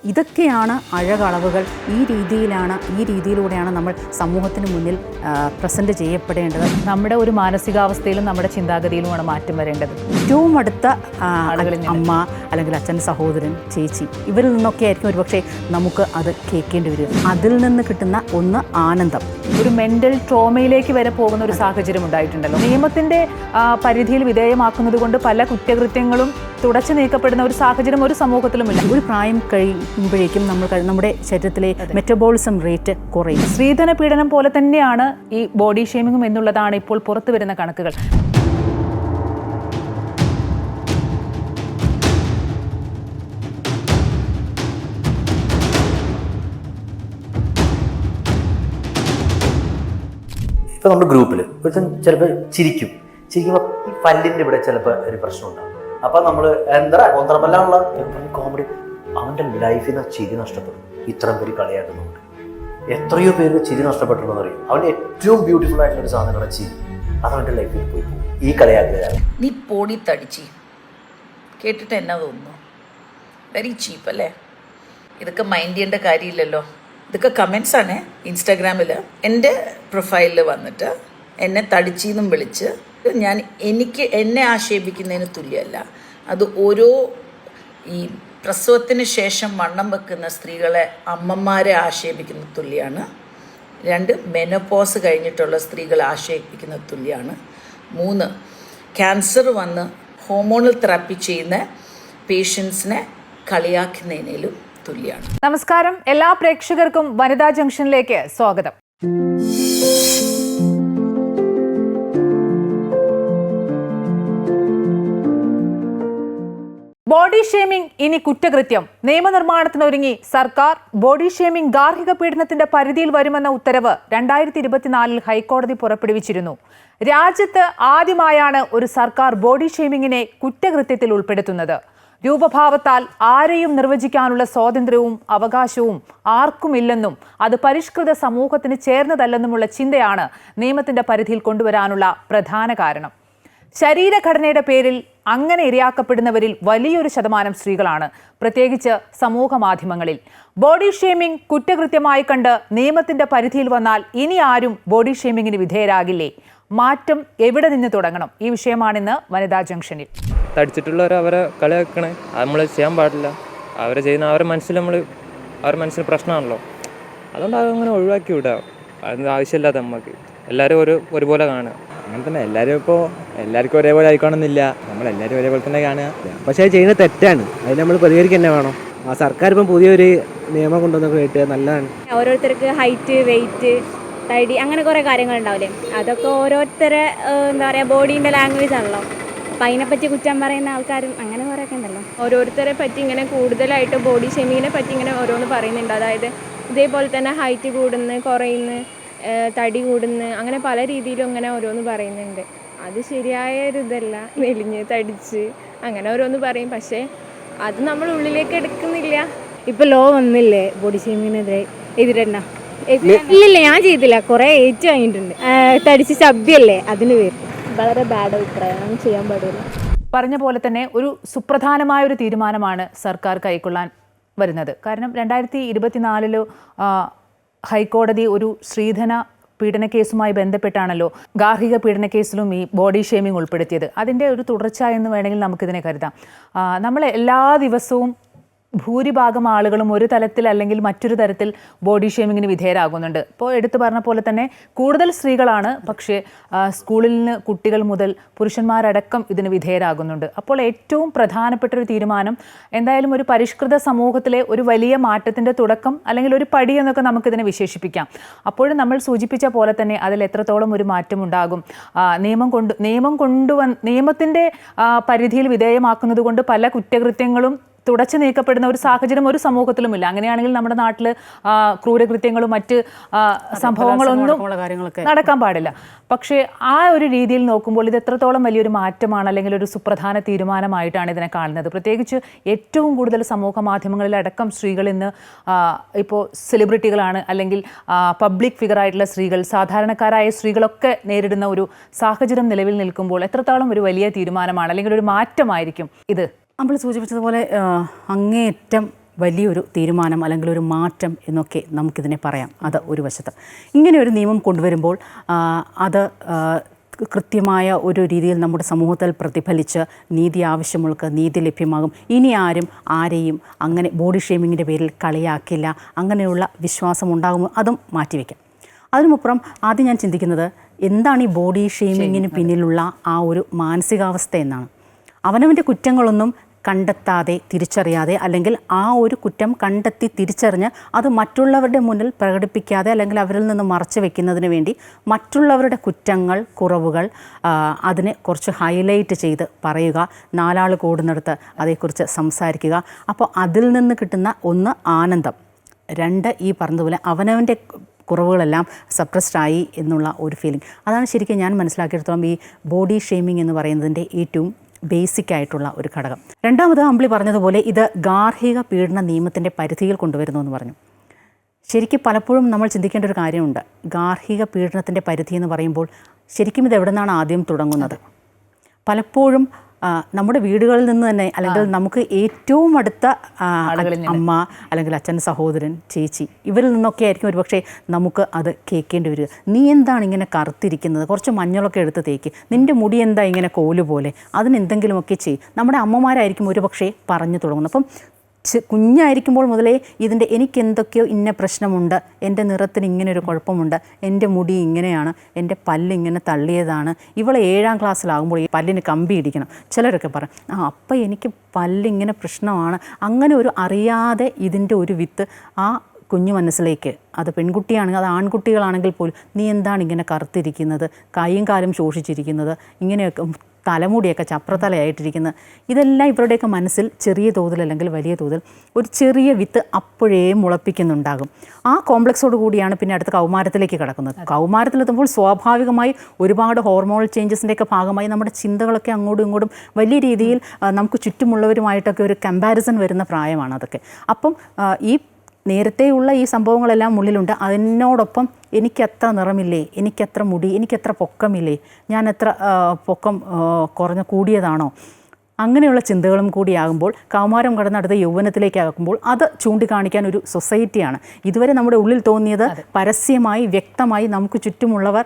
ഇതൊക്കെയാണ് അഴകളവുകൾ. ഈ രീതിയിലൂടെയാണ് നമ്മൾ സമൂഹത്തിന് മുന്നിൽ പ്രസൻറ്റ് ചെയ്യപ്പെടേണ്ടത്. നമ്മുടെ ഒരു മാനസികാവസ്ഥയിലും നമ്മുടെ ചിന്താഗതിയിലുമാണ് മാറ്റം വരേണ്ടത്. ഏറ്റവും അടുത്ത അമ്മ അല്ലെങ്കിൽ അച്ഛൻ, സഹോദരൻ, ചേച്ചി, ഇവരിൽ നിന്നൊക്കെ ആയിരിക്കും ഒരുപക്ഷെ നമുക്ക് അത് കേൾക്കേണ്ടി വരും. അതിൽ നിന്ന് കിട്ടുന്ന ഒന്ന് ആനന്ദം. ഒരു മെൻ്റൽ ട്രോമയിലേക്ക് വരെ പോകുന്ന ഒരു സാഹചര്യം ഉണ്ടായിട്ടുണ്ടല്ലോ. നിയമത്തിൻ്റെ പരിധിയിൽ വിധേയമാക്കുന്നത് കൊണ്ട് പല കുറ്റകൃത്യങ്ങളും തുടച്ചു നീക്കപ്പെടുന്ന ഒരു സാഹചര്യം ഒരു സമൂഹത്തിലുമില്ല. ഒരു പ്രായം കഴിയുമ്പോഴേക്കും നമ്മുടെ ശരീരത്തിലെ മെറ്റബോളിസം റേറ്റ് കുറയും. സ്ത്രീധന പീഡനം പോലെ തന്നെയാണ് ഈ ബോഡി ഷേമിങ്ങും എന്നുള്ളതാണ് ഇപ്പോൾ പുറത്തു വരുന്ന കണക്കുകൾ. ഇപ്പോൾ നമ്മുടെ ഗ്രൂപ്പിൽ ചിലപ്പോൾ ചിരിക്കുമ്പോൾ ഈ പല്ലിൻ്റെ ഇവിടെ ചിലപ്പോൾ ഒരു പ്രശ്നം ഉണ്ടാകും. അപ്പോൾ നമ്മൾ എന്താ കൊന്തറപ്പല്ലാണുള്ള കോമഡി, അവൻ്റെ ലൈഫിൽ നിന്ന് ചിരി നഷ്ടപ്പെടും. ഇത്രയും പേര് കളിയാക്കുന്നുണ്ട്. എത്രയോ പേര് ചിരി നഷ്ടപ്പെട്ടുള്ളതെന്ന് അറിയും. അവൻ്റെ ഏറ്റവും ബ്യൂട്ടിഫുൾ ആയിട്ടുള്ളൊരു സാധനമാണ് ചിരി. അതവൻ്റെ ലൈഫിൽ പോയി പോകും ഈ കളിയാക്കലാണ്. നീ പൊടി തടിച്ചി കേട്ടിട്ട് എന്നാ തോന്നുന്നു? വെരി ചീപ്പ് അല്ലേ? ഇതൊക്കെ മൈൻഡ് ചെയ്യേണ്ട കാര്യമില്ലല്ലോ. ഇതൊക്കെ കമൻസ് ആണ് ഇൻസ്റ്റാഗ്രാമിൽ. എൻ്റെ പ്രൊഫൈലിൽ വന്നിട്ട് എന്നെ തടിച്ചെന്നും വിളിച്ച് എന്നെ ആക്ഷേപിക്കുന്നതിന് തുല്യമല്ല. അത് ഓരോ ഈ പ്രസവത്തിന് ശേഷം വണ്ണം വെക്കുന്ന സ്ത്രീകളെ, അമ്മമാരെ ആക്ഷേപിക്കുന്ന തുല്യമാണ്. 2, മെനോപോസ് കഴിഞ്ഞിട്ടുള്ള സ്ത്രീകളെ ആക്ഷേപിക്കുന്ന തുല്യമാണ്. 3, ക്യാൻസർ വന്ന് ഹോർമോണൽ തെറാപ്പി ചെയ്യുന്ന പേഷ്യൻസിനെ കളിയാക്കുന്നതിനും തുല്യമാണ്. നമസ്കാരം, എല്ലാ പ്രേക്ഷകർക്കും വനിതാ ജംഗ്ഷനിലേക്ക് സ്വാഗതം. ബോഡി ഷേമിംഗ് ഇനി കുറ്റകൃത്യം. നിയമനിർമ്മാണത്തിനൊരുങ്ങി സർക്കാർ. ബോഡി ഷേമിംഗ് ഗാർഹിക പീഡനത്തിന്റെ പരിധിയിൽ വരുമെന്ന ഉത്തരവ് 2024 ഹൈക്കോടതി പുറപ്പെടുവിച്ചിരുന്നു. രാജ്യത്ത് ആദ്യമായാണ് ഒരു സർക്കാർ ബോഡി ഷേമിങ്ങിനെ കുറ്റകൃത്യത്തിൽ ഉൾപ്പെടുത്തുന്നത്. രൂപഭാവത്താൽ ആരെയും നിർവചിക്കാനുള്ള സ്വാതന്ത്ര്യവും അവകാശവും ആർക്കുമില്ലെന്നും അത് പരിഷ്കൃത സമൂഹത്തിന് ചേർന്നതല്ലെന്നുമുള്ള ചിന്തയാണ് നിയമത്തിന്റെ പരിധിയിൽ കൊണ്ടുവരാനുള്ള പ്രധാന കാരണം. ശരീരഘടനയുടെ പേരിൽ അങ്ങനെ ഇരയാക്കപ്പെടുന്നവരിൽ വലിയൊരു ശതമാനം സ്ത്രീകളാണ്, പ്രത്യേകിച്ച് സമൂഹ മാധ്യമങ്ങളിൽ. ബോഡി ഷേമിംഗ് കുറ്റകൃത്യമായി കണ്ട് നിയമത്തിന്റെ പരിധിയിൽ വന്നാൽ ഇനി ആരും ബോഡി ഷേമിങ്ങിന് വിധേയരാകില്ലേ? മാറ്റം എവിടെ നിന്ന് തുടങ്ങണം? ഈ വിഷയമാണിന്ന് വനിതാ ജംഗ്ഷനിൽ. തടിച്ചിട്ടുള്ളവർ അവരെ കളിയാക്കണേ, അത് നമ്മൾ ചെയ്യാൻ പാടില്ല. അവരെ ചെയ്യുന്ന അവരുടെ മനസ്സിൽ പ്രശ്നമാണല്ലോ. അതുകൊണ്ട് അതങ്ങനെ ഒഴിവാക്കി വിടാം. അതൊന്നും ആവശ്യമില്ലാത്ത നമുക്ക് എല്ലാവരും ഒരുപോലെ കാണുക. അങ്ങനെ തന്നെ എല്ലാവർക്കും ഒരേപോലെ ആയിക്കോണമെന്നില്ല. നമ്മളെല്ലാവരും ഒരേപോലെ തന്നെ കാണുക. പക്ഷേ അത് ചെയ്യുന്നത് തെറ്റാണ്. അതിന് നമ്മൾ പ്രതികരിക്കുക തന്നെ വേണം. ആ സർക്കാർ ഇപ്പം പുതിയൊരു നിയമം കൊണ്ടുവന്നൊക്കെ കേട്ട് നല്ലതാണ്. ഓരോരുത്തർക്ക് ഹൈറ്റ്, വെയിറ്റ്, തടി, അങ്ങനെ കുറേ കാര്യങ്ങളുണ്ടാവില്ലേ. അതൊക്കെ ഓരോരുത്തരെ എന്താ പറയുക, ബോഡീൻ്റെ ലാംഗ്വേജ് ആണല്ലോ. അപ്പം അതിനെപ്പറ്റി കുറ്റം പറയുന്ന ആൾക്കാരും അങ്ങനെ കുറേയൊക്കെ ഉണ്ടല്ലോ. ഓരോരുത്തരെ പറ്റി ഇങ്ങനെ കൂടുതലായിട്ട് ബോഡി ഷേമിങ്ങിനെ പറ്റി ഇങ്ങനെ ഓരോന്ന് പറയുന്നുണ്ട്. അതായത് ഇതേപോലെ തന്നെ ഹൈറ്റ് കൂടുന്നു, കുറയുന്നു, തടി കൂടുന്നു, അങ്ങനെ പല രീതിയിലും അങ്ങനെ ഓരോന്ന് പറയുന്നുണ്ട്. അത് ശരിയായ ഒരു ഇതല്ല. മെലിഞ്ഞ് തടിച്ച് അങ്ങനെ ഓരോന്ന് പറയും. പക്ഷേ അത് നമ്മൾ ഉള്ളിലേക്ക് എടുക്കുന്നില്ല. ഇപ്പോൾ ലോ വന്നില്ലേ ബോഡി ഷേമിങ്ങിനെതിരെ? എതിരണ്ട? ഇല്ലില്ല, ഞാൻ ചെയ്തില്ല. കുറേ ഏറ്റ് വാങ്ങിയിട്ടുണ്ട്. തടിച്ച് ചബ്ബിയല്ലേ, അതിന് പേര് വളരെ ബാഡ് അഭിപ്രായം. ചെയ്യാൻ പാടില്ല. പറഞ്ഞ പോലെ തന്നെ ഒരു സുപ്രധാനമായ ഒരു തീരുമാനമാണ് സർക്കാർ കൈക്കൊള്ളാൻ വരുന്നത്. കാരണം 2024 ഹൈക്കോടതി ഒരു സ്ത്രീധന പീഡന കേസുമായി ബന്ധപ്പെട്ടാണല്ലോ ഗാർഹിക പീഡന കേസിലും ഈ ബോഡി ഷേമിംഗ് ഉൾപ്പെടുത്തിയത്. അതിൻ്റെ ഒരു തുടർച്ച എന്ന് വേണമെങ്കിൽ നമുക്കിതിനെ കരുതാം. നമ്മൾ എല്ലാ ദിവസവും ഭൂരിഭാഗം ആളുകളും ഒരു തലത്തിൽ അല്ലെങ്കിൽ മറ്റൊരു തരത്തിൽ ബോഡി ഷേമിങ്ങിന് വിധേയരാകുന്നുണ്ട്. ഇപ്പോൾ എടുത്തു പറഞ്ഞ പോലെ തന്നെ കൂടുതൽ സ്ത്രീകളാണ്, പക്ഷേ സ്കൂളിൽ നിന്ന് കുട്ടികൾ മുതൽ പുരുഷന്മാരടക്കം ഇതിന് വിധേയരാകുന്നുണ്ട്. അപ്പോൾ ഏറ്റവും പ്രധാനപ്പെട്ട ഒരു തീരുമാനം എന്തായാലും ഒരു പരിഷ്കൃത സമൂഹത്തിലെ ഒരു വലിയ മാറ്റത്തിൻ്റെ തുടക്കം അല്ലെങ്കിൽ ഒരു പടി എന്നൊക്കെ നമുക്കിതിനെ വിശേഷിപ്പിക്കാം. അപ്പോഴും നമ്മൾ സൂചിപ്പിച്ച പോലെ തന്നെ അതിൽ എത്രത്തോളം ഒരു മാറ്റം ഉണ്ടാകും. നിയമത്തിൻ്റെ പരിധിയിൽ വിധേയമാക്കുന്നത് കൊണ്ട് പല കുറ്റകൃത്യങ്ങളും തുടച്ചു നീക്കപ്പെടുന്ന ഒരു സാഹചര്യം ഒരു സമൂഹത്തിലുമില്ല. അങ്ങനെയാണെങ്കിൽ നമ്മുടെ നാട്ടിൽ ക്രൂരകൃത്യങ്ങളും മറ്റ് സംഭവങ്ങളൊന്നും നടക്കാൻ പാടില്ല. പക്ഷേ ആ ഒരു രീതിയിൽ നോക്കുമ്പോൾ ഇത് എത്രത്തോളം വലിയൊരു മാറ്റമാണ് അല്ലെങ്കിൽ ഒരു സുപ്രധാന തീരുമാനമായിട്ടാണ് ഇതിനെ കാണുന്നത്. പ്രത്യേകിച്ച് ഏറ്റവും കൂടുതൽ സമൂഹ മാധ്യമങ്ങളിലടക്കം സ്ത്രീകൾ ഇന്ന് ഇപ്പോൾ സെലിബ്രിറ്റികളാണ്, അല്ലെങ്കിൽ പബ്ലിക് ഫിഗറായിട്ടുള്ള സ്ത്രീകൾ, സാധാരണക്കാരായ സ്ത്രീകളൊക്കെ നേരിടുന്ന ഒരു സാഹചര്യം നിലവിൽ നിൽക്കുമ്പോൾ എത്രത്തോളം ഒരു വലിയ തീരുമാനമാണ് അല്ലെങ്കിൽ ഒരു മാറ്റമായിരിക്കും ഇത്. നമ്മൾ സൂചിപ്പിച്ചതുപോലെ അങ്ങേയറ്റം വലിയൊരു തീരുമാനം അല്ലെങ്കിൽ ഒരു മാറ്റം എന്നൊക്കെ നമുക്കിതിനെ പറയാം. അത് ഒരു വശത്ത്. ഇങ്ങനെ ഒരു നിയമം കൊണ്ടുവരുമ്പോൾ അത് കൃത്യമായ ഒരു രീതിയിൽ നമ്മുടെ സമൂഹത്തിൽ പ്രതിഫലിച്ച് നീതി ആവശ്യമുള്ളവർക്ക് നീതി ലഭ്യമാകും. ഇനി ആരെയും അങ്ങനെ ബോഡി ഷേമിങ്ങിൻ്റെ പേരിൽ കളിയാക്കില്ല, അങ്ങനെയുള്ള വിശ്വാസം ഉണ്ടാകുമോ അതും മാറ്റിവെക്കാം. അതിനുമപ്പുറം ആദ്യം ഞാൻ ചിന്തിക്കുന്നത് എന്താണ് ഈ ബോഡി ഷേമിങ്ങിന് പിന്നിലുള്ള ആ ഒരു മാനസികാവസ്ഥ എന്നാണ്. അവനവൻ്റെ കുറ്റങ്ങളൊന്നും കണ്ടെത്താതെ, തിരിച്ചറിയാതെ, അല്ലെങ്കിൽ ആ ഒരു കുറ്റം കണ്ടെത്തി തിരിച്ചറിഞ്ഞ് അത് മറ്റുള്ളവരുടെ മുന്നിൽ പ്രകടിപ്പിക്കാതെ അല്ലെങ്കിൽ അവരിൽ നിന്ന് മറച്ചു വെക്കുന്നതിന് വേണ്ടി മറ്റുള്ളവരുടെ കുറ്റങ്ങൾ, കുറവുകൾ അതിനെ കുറച്ച് ഹൈലൈറ്റ് ചെയ്ത് പറയുക, 4 ആൾ കൂടുന്നിടത്ത് അതേക്കുറിച്ച് സംസാരിക്കുക. അപ്പോൾ അതിൽ നിന്ന് കിട്ടുന്ന ഒന്ന് ആനന്ദം, 2 ഈ പറഞ്ഞതുപോലെ അവനവൻ്റെ കുറവുകളെല്ലാം സപ്രസ്ഡായി എന്നുള്ള ഒരു ഫീലിംഗ്. അതാണ് ശരിക്കും ഞാൻ മനസ്സിലാക്കിയെടുത്തോളം ഈ ബോഡി ഷെയ്മിങ് എന്ന് പറയുന്നതിൻ്റെ ഏറ്റവും ബേസിക് ആയിട്ടുള്ള ഒരു ഘടകം. രണ്ടാമത് അമ്പിളി പറഞ്ഞതുപോലെ ഇത് ഗാർഹിക പീഡന നിയമത്തിൻ്റെ പരിധിയിൽ കൊണ്ടുവരുന്നു എന്ന് പറഞ്ഞു. ശരിക്കും പലപ്പോഴും നമ്മൾ ചിന്തിക്കേണ്ട ഒരു കാര്യമുണ്ട്. ഗാർഹിക പീഡനത്തിൻ്റെ പരിധി എന്ന് പറയുമ്പോൾ ശരിക്കും ഇത് എവിടെ നിന്നാണ് ആദ്യം തുടങ്ങുന്നത്? പലപ്പോഴും നമ്മുടെ വീടുകളിൽ നിന്ന് തന്നെ, അല്ലെങ്കിൽ നമുക്ക് ഏറ്റവും അടുത്ത അമ്മ അല്ലെങ്കിൽ അച്ഛൻ, സഹോദരൻ, ചേച്ചി, ഇവരിൽ നിന്നൊക്കെ ആയിരിക്കും ഒരുപക്ഷെ നമുക്ക് അത് കേൾക്കേണ്ടി വരിക. നീ എന്താണ് ഇങ്ങനെ കറുത്തിരിക്കുന്നത്, കുറച്ച് മഞ്ഞളൊക്കെ എടുത്ത് തേക്ക്, നിൻ്റെ മുടി എന്താ ഇങ്ങനെ കോല് പോലെ, അതിനെന്തെങ്കിലുമൊക്കെ ചെയ്യും. നമ്മുടെ അമ്മമാരായിരിക്കും ഒരുപക്ഷെ പറഞ്ഞു തുടങ്ങുന്നത്. അപ്പം കുഞ്ഞായിരിക്കുമ്പോൾ മുതലേ ഇതിൻ്റെ എനിക്കെന്തൊക്കെയോ ഇന്ന പ്രശ്നമുണ്ട്, എൻ്റെ നിറത്തിന് ഇങ്ങനൊരു കുഴപ്പമുണ്ട്, എൻ്റെ മുടി ഇങ്ങനെയാണ്, എൻ്റെ പല്ലിങ്ങനെ തള്ളിയതാണ്, ഇവളെ 7ാം ക്ലാസ്സിലാകുമ്പോൾ ഈ പല്ലിന് കമ്പി ഇടിക്കണം. ചിലരൊക്കെ പറയും അപ്പം എനിക്ക് പല്ലിങ്ങനെ പ്രശ്നമാണ്. അങ്ങനെ ഒരു അറിയാതെ ഇതിൻ്റെ ഒരു വിത്ത് ആ കുഞ്ഞു മനസ്സിലേക്ക്, അത് പെൺകുട്ടിയാണെങ്കിൽ അത് ആൺകുട്ടികളാണെങ്കിൽ പോലും, നീ എന്താണ് ഇങ്ങനെ കറുത്തിരിക്കുന്നത്, കൈയും കാലും ശോഷിച്ചിരിക്കുന്നത്, ഇങ്ങനെയൊക്കെ തലമുടിയൊക്കെ ചപ്രത്തലയായിട്ടിരിക്കുന്നത്, ഇതെല്ലാം ഇവരുടെയൊക്കെ മനസ്സിൽ ചെറിയ തോതിൽ അല്ലെങ്കിൽ വലിയ തോതിൽ ഒരു ചെറിയ വിത്ത് അപ്പോഴേ മുളപ്പിക്കുന്നുണ്ടാകും. ആ കോംപ്ലക്സോട് കൂടിയാണ് പിന്നെ അടുത്ത കൗമാരത്തിലേക്ക് കിടക്കുന്നത്. കൗമാരത്തിലെത്തുമ്പോൾ സ്വാഭാവികമായി ഒരുപാട് ഹോർമോണൽ ചേഞ്ചസിൻ്റെയൊക്കെ ഭാഗമായി നമ്മുടെ ചിന്തകളൊക്കെ അങ്ങോട്ടും ഇങ്ങോട്ടും വലിയ രീതിയിൽ നമുക്ക് ചുറ്റുമുള്ളവരുമായിട്ടൊക്കെ ഒരു കമ്പാരിസൺ വരുന്ന പ്രായമാണ് അതൊക്കെ. അപ്പം ഈ നേരത്തെയുള്ള ഈ സംഭവങ്ങളെല്ലാം ഉള്ളിലുണ്ട്. അതിനോടൊപ്പം എനിക്കത്ര നിറമില്ലേ, എനിക്കത്ര മുടി, എനിക്കത്ര പൊക്കമില്ലേ, ഞാൻ എത്ര പൊക്കം കൂടിയതാണോ, അങ്ങനെയുള്ള ചിന്തകളും കൂടിയാകുമ്പോൾ കൗമാരം കടന്നടുത്ത യൗവനത്തിലേക്കാകുമ്പോൾ അത് ചൂണ്ടിക്കാണിക്കാൻ ഒരു സൊസൈറ്റിയാണ്. ഇതുവരെ നമ്മുടെ ഉള്ളിൽ തോന്നിയത് പരസ്യമായി വ്യക്തമായി നമുക്ക് ചുറ്റുമുള്ളവർ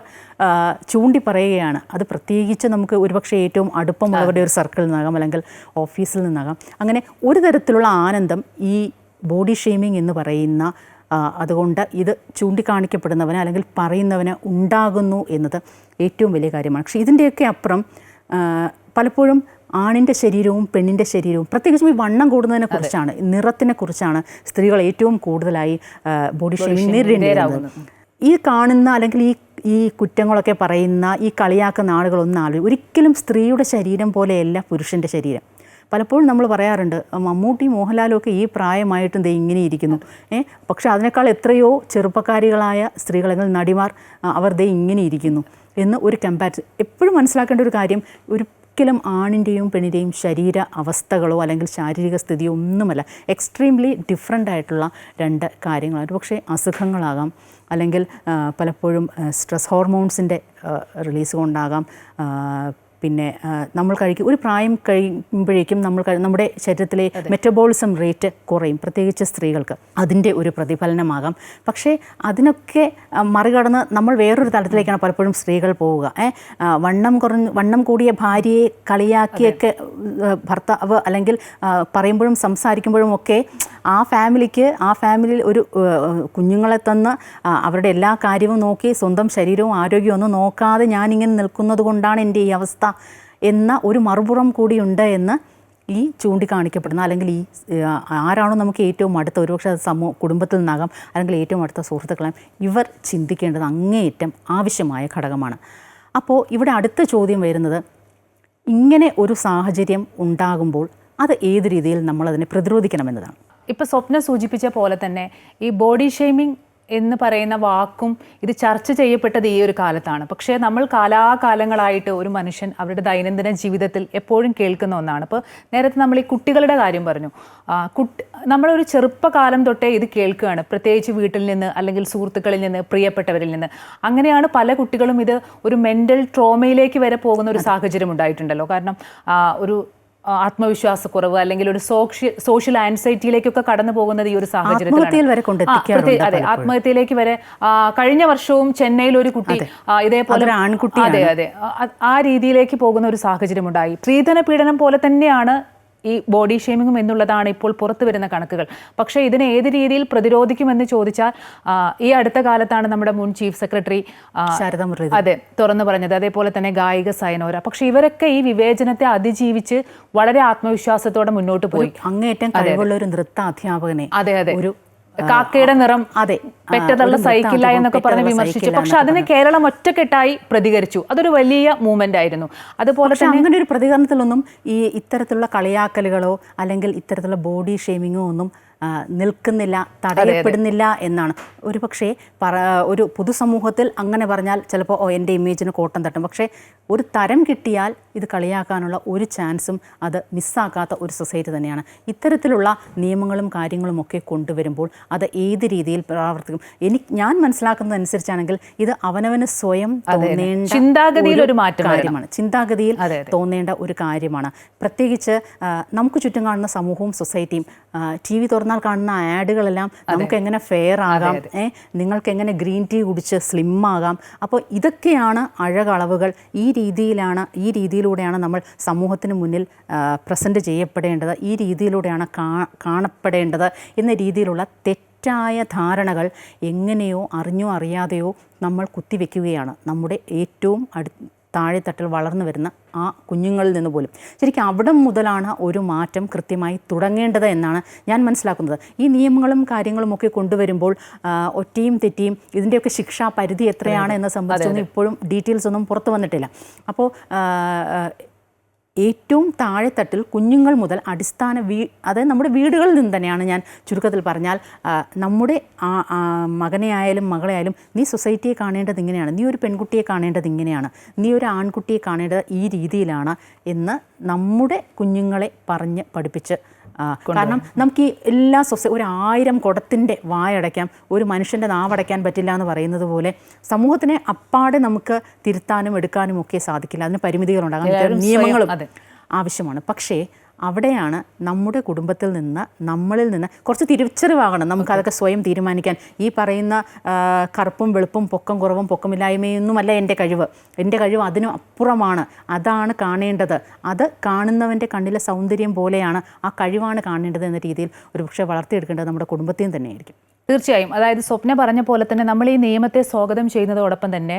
ചൂണ്ടി പറയുകയാണ്. അത് പ്രത്യേകിച്ച് നമുക്ക് ഒരുപക്ഷെ ഏറ്റവും അടുപ്പമുള്ളവരുടെ ഒരു സർക്കിളിൽ നിന്നാകാം, അല്ലെങ്കിൽ ഓഫീസിൽ നിന്നാകാം. അങ്ങനെ ഒരു തരത്തിലുള്ള ആനന്ദം ഈ ബോഡി ഷെയ്മിങ് എന്ന് പറയുന്ന അതുകൊണ്ട് ഇത് ചൂണ്ടിക്കാണിക്കപ്പെടുന്നവന് അല്ലെങ്കിൽ പറയുന്നവന് ഉണ്ടാകുന്നു എന്നത് ഏറ്റവും വലിയ കാര്യമാണ്. പക്ഷേ ഇതിൻ്റെയൊക്കെ അപ്പുറം പലപ്പോഴും ആണിൻ്റെ ശരീരവും പെണ്ണിൻ്റെ ശരീരവും, പ്രത്യേകിച്ചും ഈ വണ്ണം കൂടുന്നതിനെ കുറിച്ചാണ്, നിറത്തിനെ കുറിച്ചാണ് സ്ത്രീകൾ ഏറ്റവും കൂടുതലായി ബോഡി ഷെയ്മിങ് നേരിടേണ്ടത്. ഈ കാണുന്ന അല്ലെങ്കിൽ ഈ കുറ്റങ്ങളൊക്കെ പറയുന്ന, ഈ കളിയാക്കുന്ന ആളുകളൊന്നും ഒരിക്കലും സ്ത്രീയുടെ ശരീരം പോലെയല്ല പുരുഷൻ്റെ ശരീരം. പലപ്പോഴും നമ്മൾ പറയാറുണ്ട് മമ്മൂട്ടി, മോഹൻലാലും ഒക്കെ ഈ പ്രായമായിട്ടും ദേ ഇങ്ങനെ ഇരിക്കുന്നു. പക്ഷെ അതിനേക്കാൾ എത്രയോ ചെറുപ്പക്കാരികളായ സ്ത്രീകൾ അല്ലെങ്കിൽ നടിമാർ അവർ ദേ ഇങ്ങനെ ഇരിക്കുന്നു എന്ന് ഒരു കമ്പാരിസൺ. എപ്പോഴും മനസ്സിലാക്കേണ്ട ഒരു കാര്യം, ഒരിക്കലും ആണിൻ്റെയും പെണ്ണിൻ്റെയും ശരീര അവസ്ഥകളോ അല്ലെങ്കിൽ ശാരീരിക സ്ഥിതിയോ ഒന്നുമല്ല. എക്സ്ട്രീംലി ഡിഫറെൻ്റ് ആയിട്ടുള്ള 2 കാര്യങ്ങളാണ്. പക്ഷേ അസുഖങ്ങളാകാം, അല്ലെങ്കിൽ പലപ്പോഴും സ്ട്രെസ് ഹോർമോൺസിൻ്റെ റിലീസ് കൊണ്ടാകാം. പിന്നെ നമ്മൾ ഒരു പ്രായം കഴിയുമ്പോഴേക്കും നമ്മുടെ ശരീരത്തിലെ മെറ്റബോളിസം റേറ്റ് കുറയും, പ്രത്യേകിച്ച് സ്ത്രീകൾക്ക്. അതിൻ്റെ ഒരു പ്രതിഫലനമാകാം. പക്ഷേ അതിനൊക്കെ മറികടന്ന് നമ്മൾ വേറൊരു തലത്തിലേക്കാണ് പലപ്പോഴും സ്ത്രീകൾ പോവുക. വണ്ണം കൂടിയ ഭാര്യയെ കളിയാക്കിയൊക്കെ ഭർത്താവ് അല്ലെങ്കിൽ പറയുമ്പോഴും സംസാരിക്കുമ്പോഴും ഒക്കെ ആ ഫാമിലിയിൽ ഒരു കുഞ്ഞുങ്ങളെ തന്ന് അവരുടെ എല്ലാ കാര്യവും നോക്കി സ്വന്തം ശരീരവും ആരോഗ്യവും ഒന്നും നോക്കാതെ ഞാനിങ്ങനെ നിൽക്കുന്നത് കൊണ്ടാണ് എൻ്റെ ഈ അവസ്ഥ എന്ന ഒരു മറുപുറം കൂടിയുണ്ട് എന്ന് ഈ ചൂണ്ടിക്കാണിക്കപ്പെടുന്ന, അല്ലെങ്കിൽ ഈ ആരാണോ നമുക്ക് ഏറ്റവും അടുത്ത, ഒരുപക്ഷെ അത് കുടുംബത്തിൽ നിന്നാകാം അല്ലെങ്കിൽ ഏറ്റവും അടുത്ത സുഹൃത്തുക്കളാം, ഇവർ ചിന്തിക്കേണ്ടത് അങ്ങേയറ്റം ആവശ്യമായ ഘടകമാണ്. അപ്പോൾ ഇവിടെ അടുത്ത ചോദ്യം വരുന്നത്, ഇങ്ങനെ ഒരു സാഹചര്യം ഉണ്ടാകുമ്പോൾ അത് ഏത് രീതിയിൽ നമ്മളതിനെ പ്രതിരോധിക്കണമെന്നതാണ്. ഇപ്പോൾ സ്വപ്ന സൂചിപ്പിച്ച പോലെ തന്നെ ഈ ബോഡി ഷെയ്മിങ് എന്ന് പറയുന്ന വാക്കും ഇത് ചർച്ച ചെയ്യപ്പെട്ടത് ഈ ഒരു കാലത്താണ്. പക്ഷേ നമ്മൾ കാലാകാലങ്ങളായിട്ട് ഒരു മനുഷ്യൻ അവരുടെ ദൈനംദിന ജീവിതത്തിൽ എപ്പോഴും കേൾക്കുന്ന ഒന്നാണ്. ഇപ്പോൾ നേരത്തെ നമ്മൾ ഈ കുട്ടികളുടെ കാര്യം പറഞ്ഞു. നമ്മളൊരു ചെറുപ്പകാലം തൊട്ടേ ഇത് കേൾക്കുകയാണ്, പ്രത്യേകിച്ച് വീട്ടിൽ നിന്ന് അല്ലെങ്കിൽ സുഹൃത്തുക്കളിൽ നിന്ന്, പ്രിയപ്പെട്ടവരിൽ നിന്ന്. അങ്ങനെയാണ് പല കുട്ടികളും ഇത് ഒരു മെൻ്റൽ ട്രോമയിലേക്ക് വരെ പോകുന്ന ഒരു സാഹചര്യം ഉണ്ടായിട്ടുണ്ടല്ലോ. കാരണം ഒരു ആത്മവിശ്വാസക്കുറവ് അല്ലെങ്കിൽ ഒരു സോഷ്യൽ ആൻസൈറ്റിയിലേക്കൊക്കെ കടന്നു പോകുന്നത് ഈ ഒരു ആത്മഹത്യയിൽ വരെ കൊണ്ടെത്തിക്കാറുണ്ട് അതെ, ആത്മഹത്യയിലേക്ക് വരെ. കഴിഞ്ഞ വർഷവും ചെന്നൈയിൽ ഒരു കുട്ടി ഇതേപോലെ ആൺകുട്ടിയാണ്. അതെ ആ രീതിയിലേക്ക് പോകുന്ന ഒരു സാഹചര്യം ഉണ്ടായി. സ്ത്രീധന പീഡനം പോലെ തന്നെയാണ് ഈ ബോഡി ഷേമിങ്ങും എന്നുള്ളതാണ് ഇപ്പോൾ പുറത്തു വരുന്ന കണക്കുകൾ. പക്ഷേ ഇതിനെ ഏത് രീതിയിൽ പ്രതിരോധിക്കുമെന്ന് ചോദിച്ചാൽ ഈ അടുത്ത കാലത്താണ് നമ്മുടെ മുൻ ചീഫ് സെക്രട്ടറി ശാരദ മുരളീധരൻ അതെ തുറന്നു പറഞ്ഞത്. അതേപോലെ തന്നെ ഗായിക സയനോര. പക്ഷെ ഇവരൊക്കെ ഈ വിവേചനത്തെ അതിജീവിച്ച് വളരെ ആത്മവിശ്വാസത്തോടെ മുന്നോട്ട് പോയി. അങ്ങേറ്റം കഴിവുള്ള ഒരു നൃത്ത അധ്യാപകനെ അതെ ഒരു കാക്കയുടെ നിറം അതെ പെറ്റതള്ള സഹിക്കില്ല എന്നൊക്കെ പറഞ്ഞ് വിമർശിച്ചു. പക്ഷെ അതിന് കേരളം ഒറ്റക്കെട്ടായി പ്രതികരിച്ചു. അതൊരു വലിയ മൂവ്മെന്റ് ആയിരുന്നു. അതുപോലെ തന്നെ അങ്ങനെ ഒരു പ്രതികരണത്തിലൊന്നും ഇത്തരത്തിലുള്ള കളിയാക്കലുകളോ അല്ലെങ്കിൽ ഇത്തരത്തിലുള്ള ബോഡി ഷേമിങ്ങോ ഒന്നും നിൽക്കുന്നില്ല, തടയപ്പെടുന്നില്ല എന്നാണ്. ഒരു പക്ഷേ ഒരു പൊതുസമൂഹത്തിൽ അങ്ങനെ പറഞ്ഞാൽ ചിലപ്പോൾ എൻ്റെ ഇമേജിന് കോട്ടം തട്ടും. പക്ഷേ ഒരു തരം കിട്ടിയാൽ ഇത് കളിയാക്കാനുള്ള ഒരു ചാൻസും അത് മിസ്സാക്കാത്ത ഒരു സൊസൈറ്റി തന്നെയാണ്. ഇത്തരത്തിലുള്ള നിയമങ്ങളും കാര്യങ്ങളും ഒക്കെ കൊണ്ടുവരുമ്പോൾ അത് ഏത് രീതിയിൽ പ്രാവർത്തിക്കും ഞാൻ മനസ്സിലാക്കുന്നതനുസരിച്ചാണെങ്കിൽ ഇത് അവനവന് സ്വയം തോന്നേണ്ട ചിന്താഗതിയിൽ ഒരു മാറ്റം കാര്യമാണ്. ചിന്താഗതിയിൽ തോന്നേണ്ട ഒരു കാര്യമാണ്. പ്രത്യേകിച്ച് നമുക്ക് ചുറ്റും കാണുന്ന സമൂഹവും സൊസൈറ്റിയും TV തുറന്നാൽ കാണുന്ന ആഡുകളെല്ലാം നമുക്ക് എങ്ങനെ ഫെയർ ആകാം, നിങ്ങൾക്ക് എങ്ങനെ ഗ്രീൻ ടീ കുടിച്ച് സ്ലിം ആകാം. അപ്പോൾ ഇതൊക്കെയാണ് അഴകളവുകൾ. ഈ രീതിയിലൂടെയാണ് നമ്മൾ സമൂഹത്തിന് മുന്നിൽ പ്രസൻറ്റ് ചെയ്യപ്പെടേണ്ടത്, ഈ രീതിയിലൂടെയാണ് കാണപ്പെടേണ്ടത് എന്ന രീതിയിലുള്ള തെറ്റായ ധാരണകൾ എങ്ങനെയോ അറിഞ്ഞോ അറിയാതെയോ നമ്മൾ കുത്തിവെക്കുകയാണ് നമ്മുടെ ഏറ്റവും താഴെത്തട്ടിൽ വളർന്നു വരുന്ന ആ കുഞ്ഞുങ്ങളിൽ നിന്ന് പോലും. ശരിക്കും അവിടെ മുതലാണ് ഒരു മാറ്റം കൃത്യമായി തുടങ്ങേണ്ടത് എന്നാണ് ഞാൻ മനസ്സിലാക്കുന്നത്. ഈ നിയമങ്ങളും കാര്യങ്ങളും ഒക്കെ കൊണ്ടുവരുമ്പോൾ ഒറ്റയും തെറ്റിയും ഇതിൻ്റെയൊക്കെ ശിക്ഷാ പരിധി എത്രയാണ് എന്ന് സംബന്ധിച്ചൊന്നും ഇപ്പോഴും ഡീറ്റെയിൽസ് ഒന്നും പുറത്തു വന്നിട്ടില്ല. അപ്പോൾ ഏറ്റവും താഴെത്തട്ടിൽ കുഞ്ഞുങ്ങൾ മുതൽ അടിസ്ഥാന അതായത് നമ്മുടെ വീടുകളിൽ നിന്ന് തന്നെയാണ്. ഞാൻ ചുരുക്കത്തിൽ പറഞ്ഞാൽ നമ്മുടെ മകനെ ആയാലും മകളെ ആയാലും നീ സൊസൈറ്റിയെ കാണേണ്ടത് ഇങ്ങനെയാണ്, നീ ഒരു പെൺകുട്ടിയെ കാണേണ്ടത് ഇങ്ങനെയാണ്, നീ ഒരു ആൺകുട്ടിയെ കാണേണ്ടത് ഈ രീതിയിലാണ് എന്ന് നമ്മുടെ കുഞ്ഞുങ്ങളെ പറഞ്ഞ് പഠിപ്പിച്ച്. കാരണം നമുക്ക് ഈ എല്ലാ ഒരു 1000 കുടത്തിൻ്റെ വായടയ്ക്കാം, ഒരു മനുഷ്യൻ്റെ നാവടയ്ക്കാൻ പറ്റില്ല എന്ന് പറയുന്നത് പോലെ സമൂഹത്തിനെ അപ്പാടെ നമുക്ക് തിരുത്താനും എടുക്കാനും ഒക്കെ സാധിക്കില്ല. അതിന് പരിമിതികളുണ്ടാകാം, നിയമങ്ങളും ആവശ്യമാണ്. പക്ഷേ അവിടെയാണ് നമ്മുടെ കുടുംബത്തിൽ നിന്ന് നമ്മളിൽ നിന്ന് കുറച്ച് തിരിച്ചറിവാകണം. നമുക്കതൊക്കെ സ്വയം തീരുമാനിക്കാൻ. ഈ പറയുന്ന കറുപ്പും വെളുപ്പും പൊക്കം കുറവും പൊക്കമില്ലായ്മയൊന്നുമല്ല എൻ്റെ കഴിവ്. എൻ്റെ കഴിവ് അതിനും അപ്പുറമാണ്. അതാണ് കാണേണ്ടത്. അത് കാണുന്നവൻ്റെ കണ്ണിലെ സൗന്ദര്യം പോലെയാണ് ആ കഴിവാണ് കാണേണ്ടത് എന്ന രീതിയിൽ ഒരുപക്ഷെ വളർത്തിയെടുക്കേണ്ടത് നമ്മുടെ കുടുംബത്തെയും തന്നെയായിരിക്കും. തീർച്ചയായും. അതായത് സ്വപ്ന പറഞ്ഞ പോലെ തന്നെ നമ്മൾ ഈ നിയമത്തെ സ്വാഗതം ചെയ്യുന്നതോടൊപ്പം തന്നെ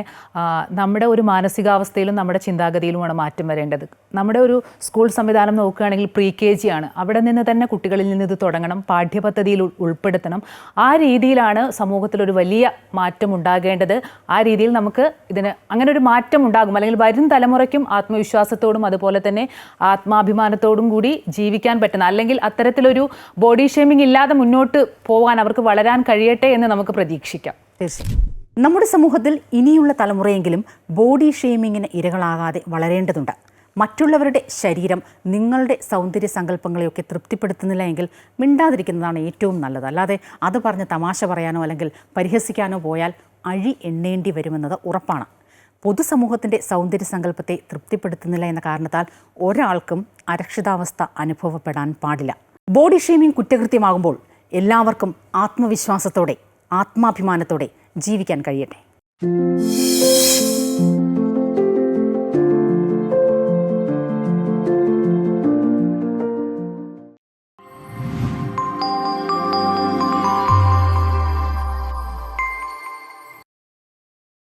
നമ്മുടെ ഒരു മാനസികാവസ്ഥയിലും നമ്മുടെ ചിന്താഗതിയിലുമാണ് മാറ്റം വരേണ്ടത്. നമ്മുടെ ഒരു സ്കൂൾ സംവിധാനം നോക്കുകയാണെങ്കിൽ pre-KG ആണ്. അവിടെ നിന്ന് തന്നെ കുട്ടികളിൽ നിന്ന് ഇത് തുടങ്ങണം, പാഠ്യപദ്ധതിയിൽ ഉൾപ്പെടുത്തണം. ആ രീതിയിലാണ് സമൂഹത്തിലൊരു വലിയ മാറ്റം ഉണ്ടാകേണ്ടത്. ആ രീതിയിൽ നമുക്ക് ഇതിന് അങ്ങനെ ഒരു മാറ്റം ഉണ്ടാകും. അല്ലെങ്കിൽ വരും തലമുറയ്ക്കും ആത്മവിശ്വാസത്തോടും അതുപോലെ തന്നെ ആത്മാഭിമാനത്തോടും കൂടി ജീവിക്കാൻ പറ്റുന്ന, അല്ലെങ്കിൽ അത്തരത്തിലൊരു ബോഡി ഷേമിംഗ് ഇല്ലാതെ മുന്നോട്ട് പോകാൻ അവർക്ക് വളരാൻ കഴിയട്ടെ എന്ന് നമുക്ക് പ്രതീക്ഷിക്കാം. തീർച്ചയായും നമ്മുടെ സമൂഹത്തിൽ ഇനിയുള്ള തലമുറയെങ്കിലും ബോഡി ഷേമിങ്ങിന് ഇരകളാകാതെ വളരേണ്ടതുണ്ട്. മറ്റുള്ളവരുടെ ശരീരം നിങ്ങളുടെ സൗന്ദര്യ സങ്കല്പങ്ങളെയൊക്കെ തൃപ്തിപ്പെടുത്തുന്നില്ല എങ്കിൽ മിണ്ടാതിരിക്കുന്നതാണ് ഏറ്റവും നല്ലത്. അല്ലാതെ അത് പറഞ്ഞ് തമാശ പറയാനോ അല്ലെങ്കിൽ പരിഹസിക്കാനോ പോയാൽ അഴി എണ്ണേണ്ടി വരുമെന്നത് ഉറപ്പാണ്. പൊതുസമൂഹത്തിൻ്റെ സൗന്ദര്യ സങ്കല്പത്തെ തൃപ്തിപ്പെടുത്തുന്നില്ല എന്ന കാരണത്താൽ ഒരാൾക്കും അരക്ഷിതാവസ്ഥ അനുഭവപ്പെടാൻ പാടില്ല. ബോഡി ഷേമിംഗ് കുറ്റകൃത്യമാകുമ്പോൾ എല്ലാവർക്കും ആത്മവിശ്വാസത്തോടെ ആത്മാഭിമാനത്തോടെ ജീവിക്കാൻ കഴിയട്ടെ.